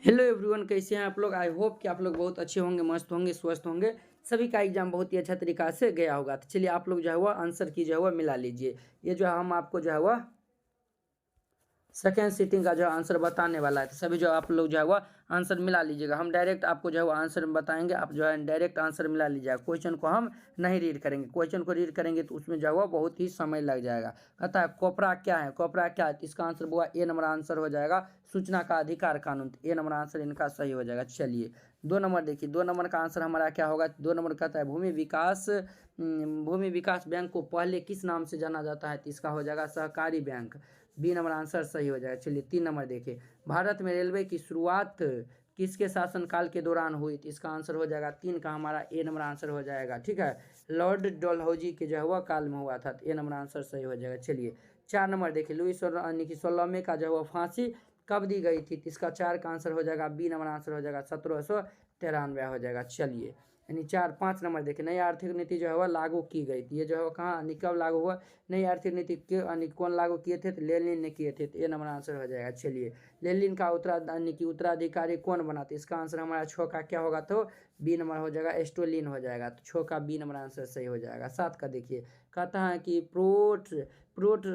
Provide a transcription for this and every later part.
Hello everyone, कैसे हैं आप लोग। आई होप कि आप लोग बहुत अच्छे होंगे, मस्त होंगे, स्वस्थ होंगे। सभी का एग्जाम बहुत ही अच्छा तरीका से गया होगा। तो चलिए आप लोग जो है वह आंसर की जो है वह मिला लीजिए। ये जो है हम आपको जो है वह सेकेंड सीटिंग का जो आंसर बताने वाला है। तो सभी जो आप लोग जो है वह आंसर मिला लीजिएगा। हम डायरेक्ट आपको जो है वो आंसर बताएंगे, आप जो है डायरेक्ट आंसर मिला लीजिएगा। क्वेश्चन को हम नहीं रीड करेंगे। क्वेश्चन को रीड करेंगे तो उसमें जो है वो बहुत ही समय लग जाएगा। कहता है कोपरा क्या है, कोपरा क्या है। तो इसका आंसर हुआ ए नंबर आंसर हो जाएगा सूचना का अधिकार कानून। तो ए नंबर आंसर इनका सही हो जाएगा। चलिए 2 नंबर देखिए, 2 नंबर का आंसर हमारा क्या होगा। 2 नंबर कहता है भूमि विकास बैंक को पहले किस नाम से जाना जाता है। तो इसका हो जाएगा सहकारी बैंक। बी नंबर आंसर सही हो जाएगा। चलिए 3 नंबर देखिए, भारत में रेलवे की शुरुआत किसके शासनकाल के दौरान हुई। तो इसका आंसर हो जाएगा 3 का हमारा ए नंबर आंसर हो जाएगा। ठीक है, लॉर्ड डलहौजी के जो है वह काल में हुआ था। तो ए नंबर आंसर सही हो जाएगा। चलिए 4 नंबर देखिए, लुई 16वें का जो है वह फांसी कब दी गई थी। तो इसका 4 का आंसर हो जाएगा। बी नंबर आंसर हो जाएगा 1793 हो जाएगा। चलिए यानी 5 नंबर देखिए, नई आर्थिक नीति जो है वह लागू की गई थी। ये जो है कहाँ कब लागू हुआ। नई आर्थिक नीति के कौन लागू किए थे। तो लेनिन ने किए थे। तो ए नंबर आंसर हो जाएगा। चलिए लेनिन का उत्तराधिकारी कौन बना। तो इसका आंसर हमारा 6 का क्या होगा। तो बी नंबर हो जाएगा, स्टोलिन हो जाएगा। तो 6 का बी नंबर आंसर सही हो जाएगा। 7 का देखिए, कहता है कि प्रोट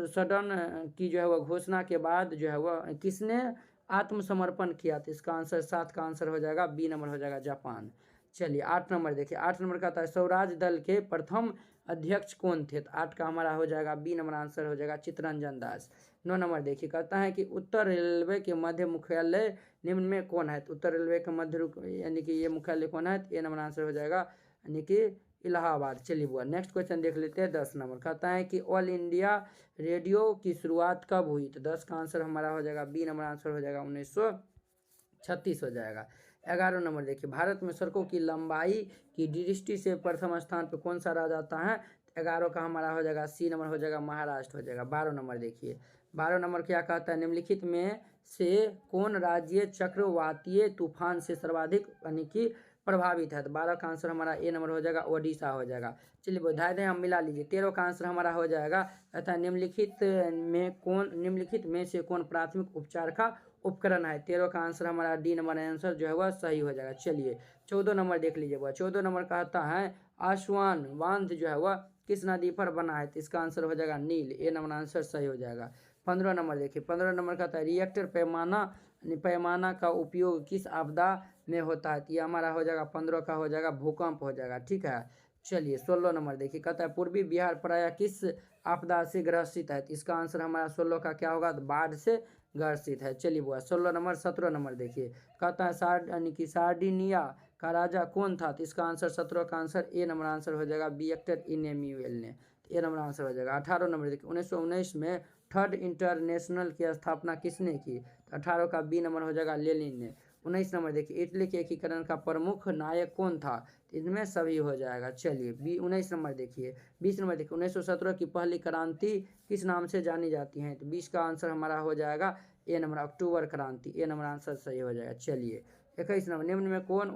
सडन की जो है वह घोषणा के बाद जो है वह किसने आत्मसमर्पण किया। तो इसका आंसर 7 का आंसर हो जाएगा। बी नंबर हो जाएगा, जापान। चलिए 8 नंबर देखिए, 8 नंबर कहता है स्वराज दल के प्रथम अध्यक्ष कौन थे। तो 8 का हमारा हो जाएगा। बी नंबर आंसर हो जाएगा, चित्तरंजन दास। 9 नंबर देखिए, कहता है कि उत्तर रेलवे के मध्य मुख्यालय निम्न में कौन है। तो उत्तर रेलवे का यानी कि ये मुख्यालय कौन है। तो ए नंबर आंसर हो जाएगा यानी कि इलाहाबाद। चलिए बुआ नेक्स्ट क्वेश्चन देख लेते हैं। 10 नंबर कहता है कि ऑल इंडिया रेडियो की शुरुआत कब हुई। तो 10 का आंसर हमारा हो जाएगा। बी नंबर आंसर हो जाएगा 1936 हो जाएगा। 11 नंबर देखिए, भारत में सड़कों की लंबाई की दृष्टि से प्रथम स्थान पर कौन सा राज्य आता है। 11 का हमारा हो जाएगा। सी नंबर हो जाएगा, महाराष्ट्र हो जाएगा। 12 नंबर देखिए, 12 नंबर क्या कहता है, निम्नलिखित में से कौन राज्य चक्रवातीय तूफान से सर्वाधिक यानी कि प्रभावित है। तो 12 का आंसर हमारा ए नंबर हो जाएगा, ओडिशा हो जाएगा। चलिए बधाई दें, हम मिला लीजिए। 13 का आंसर हमारा हो जाएगा तथा निम्नलिखित में से कौन प्राथमिक उपचार का उपकरण है। 13 का आंसर हमारा डी नंबर आंसर जो है वह सही हो जाएगा। चलिए 14 नंबर देख लीजिए। वह 14 नंबर कहता है आसवान बांध जो है वह किस नदी पर बना है। तो इसका आंसर हो जाएगा नील। ए नंबर आंसर सही हो जाएगा। 15 नंबर देखिए, 15 नंबर कहता है रिएक्टर पैमाना का उपयोग किस आपदा में होता है। तो ये हमारा हो जाएगा 15 का हो जाएगा, भूकंप हो जाएगा। ठीक है, चलिए 16 नंबर देखिए, कहता है पूर्वी बिहार प्रायः किस आपदा से ग्रसित है। तो इसका आंसर हमारा 16 का क्या होगा, तो बाढ़ से ग्रसित है। चलिए बुआ 16 नंबर। 17 नंबर देखिए, कहता है यानी कि सार्डिनिया का राजा कौन था। तो इसका आंसर 17 का आंसर ए नंबर आंसर हो जाएगा, विक्टर इनेम्युएल ने। ए नंबर आंसर हो जाएगा। 18 नंबर देखिए, 1919 में थर्ड इंटरनेशनल की स्थापना किसने की। तो 18 का बी नंबर हो जाएगा, लेनिन ने। 19 नंबर देखिए, इटली के एकीकरण का प्रमुख नायक कौन था। तो इनमें सभी हो जाएगा। चलिए 19 नंबर देखिए। 20 नंबर देखिए, 1917 की पहली क्रांति किस नाम से जानी जाती है। तो 20 का आंसर हमारा हो जाएगा ए नंबर, अक्टूबर क्रांति। ए नंबर आंसर सही हो जाएगा। चलिए 21 नंबर, निम्न में कौन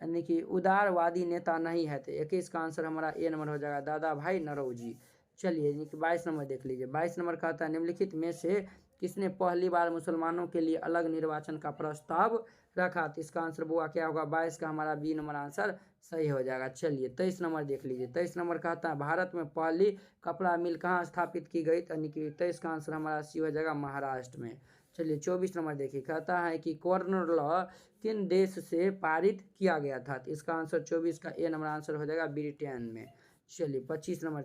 यानी कि उदारवादी नेता नहीं है। तो 21 का आंसर हमारा ए नंबर हो जाएगा, दादा भाई नौरोजी। चलिए 22 नंबर देख लीजिए। 22 नंबर कहता है निम्नलिखित में से किसने पहली बार मुसलमानों के लिए अलग निर्वाचन का प्रस्ताव रखा। तो इसका आंसर बुआ क्या होगा, 22 का हमारा बी नंबर आंसर सही हो जाएगा। चलिए 23 नंबर देख लीजिए। 23 नंबर कहता है भारत में पहली कपड़ा मिल कहाँ स्थापित की गई। यानी कि 23 का आंसर हमारा सी हो जाएगा, महाराष्ट्र में। चलिए 24 नंबर देखिए, कहता है कि कॉर्नर लॉ किन देश से पारित किया गया था। तो इसका आंसर 24 का ए नंबर आंसर हो जाएगा, ब्रिटेन में। चलिए 25 नंबर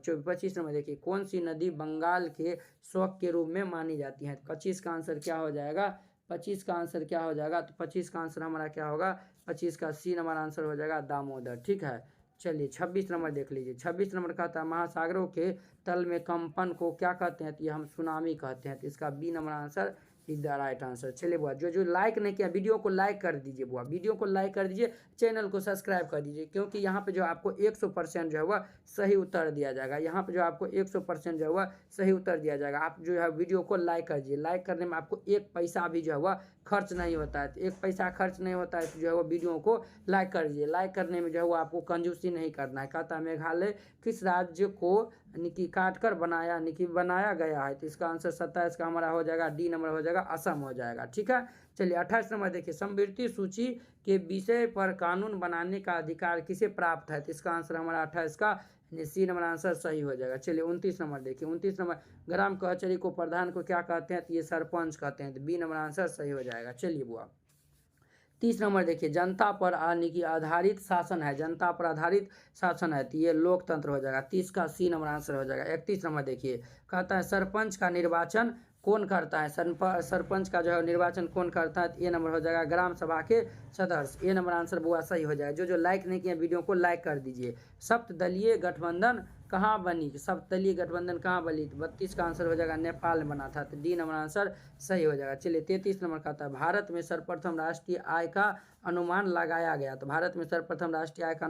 देखिए, कौन सी नदी बंगाल के शौक के रूप में मानी जाती है। 25 का आंसर क्या हो जाएगा, 25 का आंसर क्या हो जाएगा। तो 25 का आंसर हमारा क्या होगा, 25 का सी नंबर आंसर हो जाएगा, दामोदर। ठीक है, चलिए 26 नंबर देख लीजिए। 26 नंबर कहता है महासागरों के तल में कंपन को क्या कहते हैं। तो ये हम सुनामी कहते हैं। तो इसका B number answer is the right answer. चलिए बुआ, जो लाइक नहीं किया वीडियो को लाइक कर दीजिए। बुआ वीडियो को लाइक कर दीजिए, चैनल को सब्सक्राइब कर दीजिए, क्योंकि यहाँ पे जो आपको 100% जो है वह सही उत्तर दिया जाएगा। यहाँ पे जो आपको 100% जो है वह सही उत्तर दिया जाएगा। आप जो है वीडियो को लाइक कर दीजिए। लाइक करने में आपको 1 पैसा भी जो है वह खर्च नहीं होता है। तो 1 पैसा खर्च नहीं होता है, तो जो है वो वीडियो को लाइक कर दीजिए। लाइक करने में जो है वो आपको कंजूसी नहीं करना है। कहता है मेघालय किस राज्य को यानी कि काट कर बनाया यानी कि बनाया गया है। तो इसका आंसर 27 का हमारा हो जाएगा डी नंबर हो जाएगा असम हो जाएगा। ठीक है, चलिए 28 नंबर देखिए, समवर्ती सूची के विषय पर कानून बनाने का अधिकार किसे प्राप्त है। तो इसका आंसर हमारा 28 का सी नंबर आंसर सही हो जाएगा। चलिए 29 नंबर देखिए, 29 नंबर ग्राम कचहरी को प्रधान को क्या कहते हैं। तो ये सरपंच कहते हैं। तो बी नंबर आंसर सही हो जाएगा। चलिए बुआ 30 नंबर देखिए, जनता पर यानी कि आधारित शासन है, जनता पर आधारित शासन है। तो ये लोकतंत्र हो जाएगा। 30 का सी नंबर आंसर हो जाएगा। 31 नंबर देखिए, कहता है सरपंच का निर्वाचन कौन करता है। सरपंच का जो है निर्वाचन कौन करता है। तो ये नंबर हो जाएगा ग्राम सभा के सदस्य। ये नंबर आंसर बुआ सही हो जाएगा। जो लाइक नहीं किए वीडियो को लाइक कर दीजिए। सप्तदलीय गठबंधन कहाँ बनी। सप्तदलीय गठबंधन कहाँ बनी। तो 32 का आंसर हो जाएगा नेपाल में बना था। तो डी नंबर आंसर सही हो जाएगा। चलिए 33 नंबर कहता है भारत में सर्वप्रथम राष्ट्रीय आय का अनुमान लगाया गया। तो भारत में सर्वप्रथम राष्ट्रीय आय का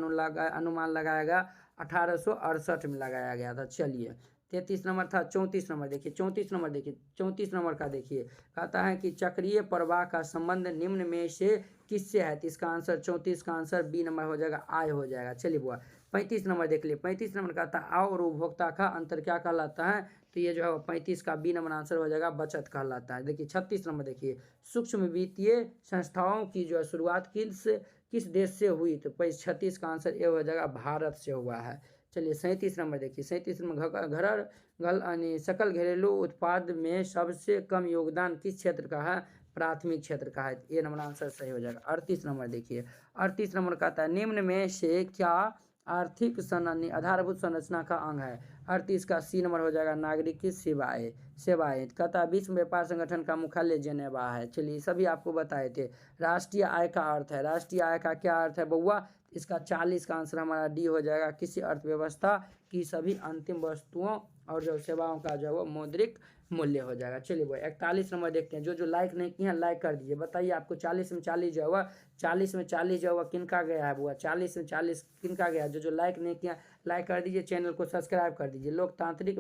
अनुमान लगाया गया 1868 में लगाया गया था। चलिए 33 नंबर था। 34 नंबर देखिए, 34 नंबर देखिए, 34 नंबर का देखिए, कहता है कि चक्रीय प्रवाह का संबंध निम्न में से किससे है। तो इसका आंसर 34 का आंसर बी नंबर हो जाएगा आय हो जाएगा। चलिए बुआ 35 नंबर देख लिए, 35 नंबर कहता है आय और उपभोक्ता का अंतर क्या कहलाता है। तो ये जो है 35 का बी नंबर आंसर हो जाएगा बचत कहलाता है। देखिए 36 नंबर देखिए, सूक्ष्म वित्तीय संस्थाओं की जो है शुरुआत किस देश से हुई। तो 36 का आंसर ये हो जाएगा भारत से हुआ है। चलिए 37 नंबर देखिए, 37 नंबर घर यानी सकल घरेलू उत्पाद में सबसे कम योगदान किस क्षेत्र का है। प्राथमिक क्षेत्र का है। ये नंबर आंसर सही हो जाएगा। 38 नंबर देखिए, 38 नंबर कहता है निम्न में से क्या आर्थिक आधारभूत संरचना का अंग है। 38 का सी नंबर हो जाएगा नागरिक की सेवाएं कहता है विश्व व्यापार संगठन का मुख्यालय जेनेवा है। चलिए सभी आपको बताए थे। राष्ट्रीय आय का अर्थ है, राष्ट्रीय आय का क्या अर्थ है बउआ। इसका 40 का आंसर हमारा डी हो जाएगा, किसी अर्थव्यवस्था की सभी अंतिम वस्तुओं और जो सेवाओं का जो है वो मौद्रिक मूल्य हो जाएगा। चलिए वो 41 नंबर देखते हैं। जो लाइक नहीं किए हैं लाइक कर दीजिए। बताइए आपको 40 में 40 जो है वह 40 में 40 जो है वह किनका गया है बुआ। 40 में 40 किनका गया। जो लाइक नहीं किया लाइक कर दीजिए, चैनल को सब्सक्राइब कर दीजिए। लोकतांत्रिक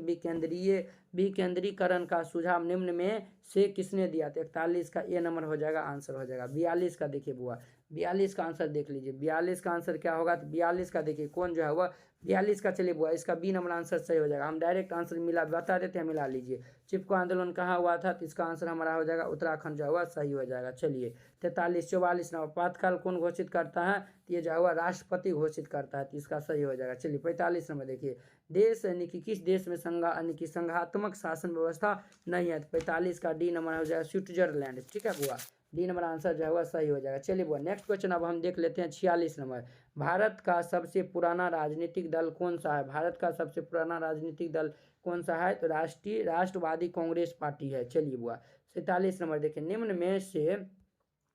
विकेंद्रीकरण का सुझाव निम्न में से किसने दिया। तो 41 का ए नंबर हो जाएगा आंसर हो जाएगा। 42 का देखिए बुआ, 42 का आंसर देख लीजिए। 42 का आंसर क्या होगा। तो 42 का देखिए कौन जो है वह 42 का। चलिए बुआ इसका बी नंबर आंसर सही हो जाएगा। हम डायरेक्ट आंसर मिला बता देते हैं, मिला लीजिए। चिपको आंदोलन कहाँ हुआ था। तो इसका आंसर हमारा हो जाएगा उत्तराखंड जो हुआ सही हो जाएगा। चलिए 43 44 नंबर प्रातःकाल कौन घोषित करता है। तो ये जो हुआ राष्ट्रपति घोषित करता है। तो इसका सही हो जाएगा। चलिए 45 नंबर देखिए, देश यानी कि किस देश में संघात्मक शासन व्यवस्था नहीं है। तो 45 का डी नंबर हो जाएगा स्विट्जरलैंड। ठीक है बुआ, डी नंबर आंसर जो है वह सही हो जाएगा। चलिए बुआ नेक्स्ट क्वेश्चन अब हम देख लेते हैं 46 नंबर। भारत का सबसे पुराना राजनीतिक दल कौन सा है। भारत का सबसे पुराना राजनीतिक दल कौन सा है। तो राष्ट्रवादी कांग्रेस पार्टी है। चलिए बुआ 47 नंबर देखिए,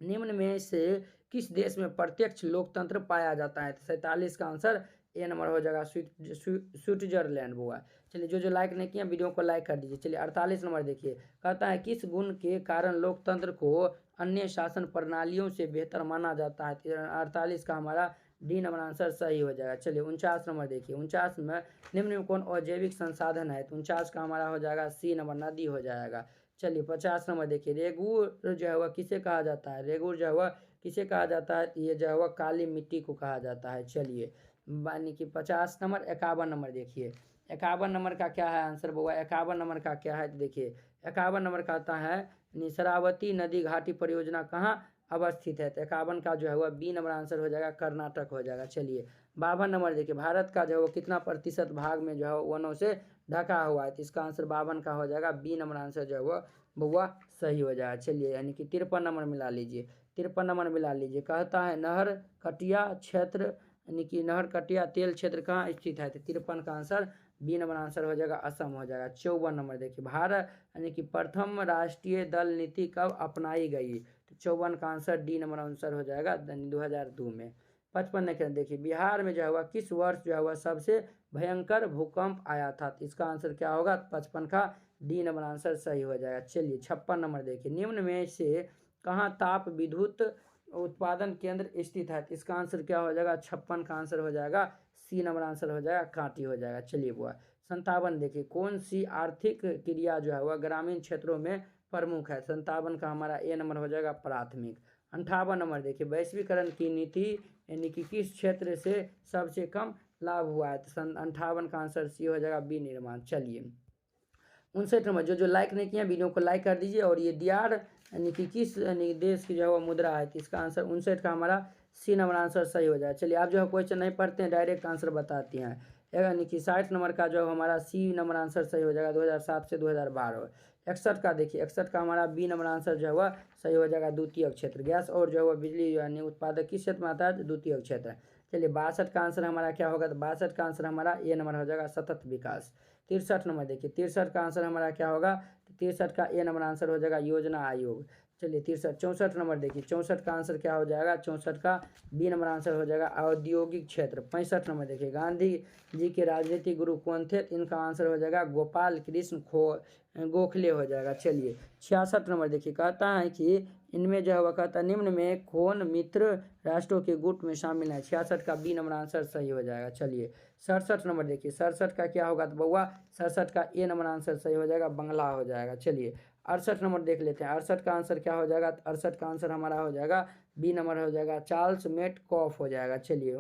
निम्न में से किस देश में प्रत्यक्ष लोकतंत्र पाया जाता है। तो 47 का आंसर ए नंबर हो जाएगा स्विट्जरलैंड बुआ। चलिए जो लाइक नहीं किया वीडियो को लाइक कर दीजिए। चलिए 48 नंबर देखिए, कहता है किस गुण के कारण लोकतंत्र को अन्य शासन प्रणालियों से बेहतर माना जाता है। 48 का हमारा डी नंबर आंसर सही हो जाएगा। चलिए 49 नंबर देखिए, 49 में निम्न में कौन अजैविक संसाधन है। तो 49 का हमारा हो जाएगा सी नंबर नदी हो जाएगा। चलिए 50 नंबर देखिए, रेगुर जो है वह किसे कहा जाता है। रेगुर जो है वह किसे कहा जाता है। ये जो है वह काली मिट्टी को कहा जाता है। चलिए यानी कि 50 नंबर 51 नंबर देखिए, 51 नंबर का क्या है आंसर बुआ। 51 नंबर का क्या है तो देखिए 51 नंबर का आता है शरावती नदी घाटी परियोजना कहाँ अवस्थित है। तो 51 का जो है वह बी नंबर आंसर हो जाएगा कर्नाटक हो जाएगा। चलिए 52 नंबर देखिए, भारत का जो है वो कितना प्रतिशत भाग में जो है वनों से ढका हुआ है। तो इसका आंसर 52 का हो जाएगा। बी नंबर आंसर जो है वह बुआ सही हो जाएगा। चलिए यानी कि 53 नंबर मिला लीजिए, 53 नंबर मिला लीजिए। कहता है नहर कटिया क्षेत्र यानी कि नहर कटिया तेल क्षेत्र कहाँ स्थित है। तो 53 का आंसर बी नंबर आंसर हो जाएगा असम हो जाएगा। 54 नंबर देखिए, भारत यानी कि प्रथम राष्ट्रीय दल नीति कब अपनाई गई। तो 54 का आंसर डी नंबर आंसर हो जाएगा 2002 में। 55 देखिए, बिहार में जो है वह किस वर्ष जो है वह सबसे भयंकर भूकंप आया था। तो इसका आंसर क्या होगा। 55 का डी नंबर आंसर सही हो जाएगा। चलिए 56 नंबर देखिए, निम्न में से कहाँ ताप विद्युत उत्पादन केंद्र स्थित है। तो इसका आंसर क्या हो जाएगा। 56 का आंसर हो जाएगा सी नंबर आंसर हो जाएगा कांटी हो जाएगा। चलिए बुआ 57 देखिए, कौन सी आर्थिक क्रिया जो है वह ग्रामीण क्षेत्रों में प्रमुख है। 57 का हमारा ए नंबर हो जाएगा प्राथमिक। 58 नंबर देखिए, वैश्वीकरण की नीति यानी कि किस क्षेत्र से सबसे कम लाभ हुआ है। तो सन 58 का आंसर सी हो जाएगा, विनिर्माण। चलिए 59 नंबर, जो जो लाइक नहीं किया वीडियो को लाइक कर दीजिए। और ये दियार यानी कि किस यानी देश की जो है वो मुद्रा है, तो इसका आंसर 59 का हमारा सी नंबर आंसर सही हो जाए। चलिए आप जो है क्वेश्चन नहीं पढ़ते हैं, डायरेक्ट आंसर बताते हैं। यानी कि 60 नंबर का जो हमारा सी नंबर आंसर सही हो जाएगा 2007 से 2012। 61 का देखिए, 61 का हमारा बी नंबर आंसर जो है वह सही हो जाएगा, द्वितीय क्षेत्र। गैस और जो है वह बिजली यानी उत्पादक किस क्षेत्र में आता है, द्वितीय क्षेत्र। चलिए 62 का आंसर हमारा क्या होगा, तो 62 का आंसर हमारा ए नंबर हो जाएगा, सतत विकास। 63 नंबर देखिए, 63 का आंसर हमारा क्या होगा, तो 63 का ए नंबर आंसर हो जाएगा, योजना आयोग। चलिए 63। 64 नंबर देखिए, 64 का आंसर क्या हो जाएगा, 64 का बी नंबर आंसर हो जाएगा, औद्योगिक क्षेत्र। 65 नंबर देखिए, गांधी जी के राजनीतिक गुरु कौन थे, तो इनका आंसर हो जाएगा गोपाल कृष्ण गोखले हो जाएगा। चलिए 66 नंबर देखिए, कहता है कि इनमें जो है वह कहता है निम्न में कौन मित्र राष्ट्रों के गुट में शामिल है। 66 का बी नंबर आंसर सही हो जाएगा। चलिए 67 नंबर देखिए, 67 का क्या होगा, तो बउआ 67 का ए नंबर आंसर सही हो जाएगा, बंगला हो जाएगा। चलिए 68 नंबर देख लेते हैं, 68 का आंसर क्या हो जाएगा, 68 का आंसर हमारा हो जाएगा बी नंबर हो जाएगा, चार्ल्स मेट कॉफ हो जाएगा। चलिए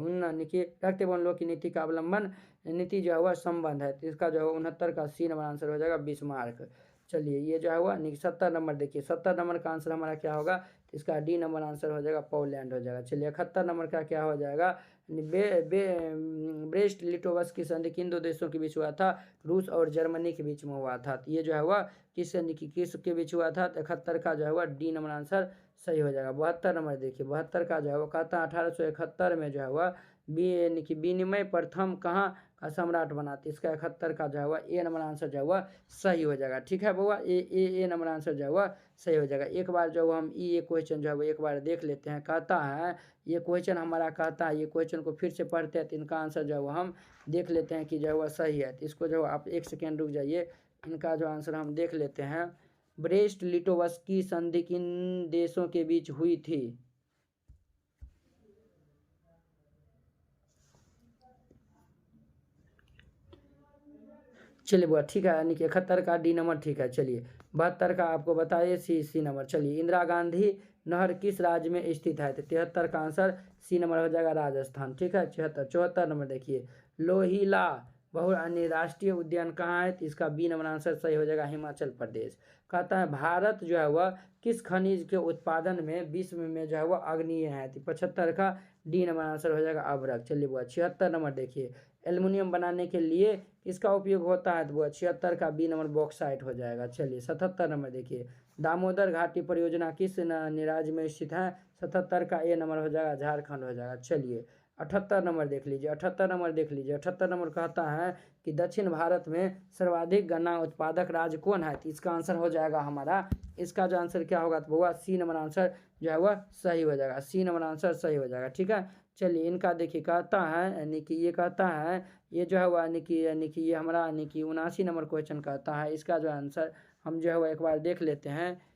रखते वन लोग की नीति का अवलंबन नीति जो है वह संबंध है, तो इसका जो है 69 का सी नंबर आंसर हो जाएगा, बिस्मार्क। चलिए ये जो है हुआ 70 नंबर देखिए, 70 नंबर का आंसर हमारा क्या होगा, तो इसका डी नंबर आंसर हो जाएगा, पोलैंड हो जाएगा। चलिए 71 नंबर का क्या हो जाएगा, ब्रेस्ट लिटोवस की संधि किन दो देशों के बीच हुआ था, रूस और जर्मनी के बीच में हुआ था। तो ये जो है वह किस संधि किस के बीच हुआ था, तो 71 का जो है वह डी नंबर आंसर सही हो जाएगा। 72 नंबर देखिए, 72 का जो है वो कहता है 1871 में जो है वह यानी कि विनिमय प्रथम कहाँ का सम्राट बना, तो इसका 71 का जो है वह ए नंबर आंसर जो है वह सही हो जाएगा। ठीक है बउआ, ए नंबर आंसर जो है वह सही हो जाएगा। एक बार जो हम ये क्वेश्चन जो है वो एक बार देख लेते हैं। कहता है ये क्वेश्चन हमारा कहता है, ये क्वेश्चन को फिर से पढ़ते हैं तो इनका आंसर जो है वो हम देख लेते हैं कि जो है वह सही है। तो इसको जो आप एक सेकेंड रुक जाइए, इनका जो आंसर हम देख लेते हैं। ब्रेस्ट लिटोवस की संधि किन देशों के बीच हुई थी, चलिए बुआ ठीक है, यानी कि 71 का डी नंबर ठीक है। चलिए 72 का आपको बताइए सी नंबर। चलिए इंदिरा गांधी नहर किस राज्य में स्थित है, तो 73 का आंसर सी नंबर हो जाएगा, राजस्थान। ठीक है 74। 74 नंबर देखिए, लोहिला बहु राष्ट्रीय उद्यान कहाँ है, तो इसका बी नंबर आंसर सही हो जाएगा, हिमाचल प्रदेश। कहता है भारत जो है वह किस खनिज के उत्पादन में विश्व में जो है वह अग्रणीय है, तो 75 का डी नंबर आंसर हो जाएगा, अभ्रक। चलिए बुआ 76 नंबर देखिए, एल्युमिनियम बनाने के लिए किसका उपयोग होता है, तो वो 76 का बी नंबर बॉक्साइट हो जाएगा। चलिए 77 नंबर देखिए, दामोदर घाटी परियोजना किस राज्य में स्थित है, 77 का ए नंबर हो जाएगा, झारखंड हो जाएगा। चलिए 78 नंबर देख लीजिए, 78 नंबर देख लीजिए, 78 नंबर कहता है कि दक्षिण भारत में सर्वाधिक गन्ना उत्पादक राज्य कौन है, तो इसका आंसर हो जाएगा हमारा, इसका जो आंसर क्या होगा, तो वह सी नंबर आंसर जो है वह सही हो जाएगा, सी नंबर आंसर सही हो जाएगा। ठीक है चलिए इनका देखिए, कहता है यानी कि ये कहता है ये जो है वह यानी कि ये हमारा यानी कि 79 नंबर क्वेश्चन कहता है, इसका जो आंसर हम जो है वह एक बार देख लेते हैं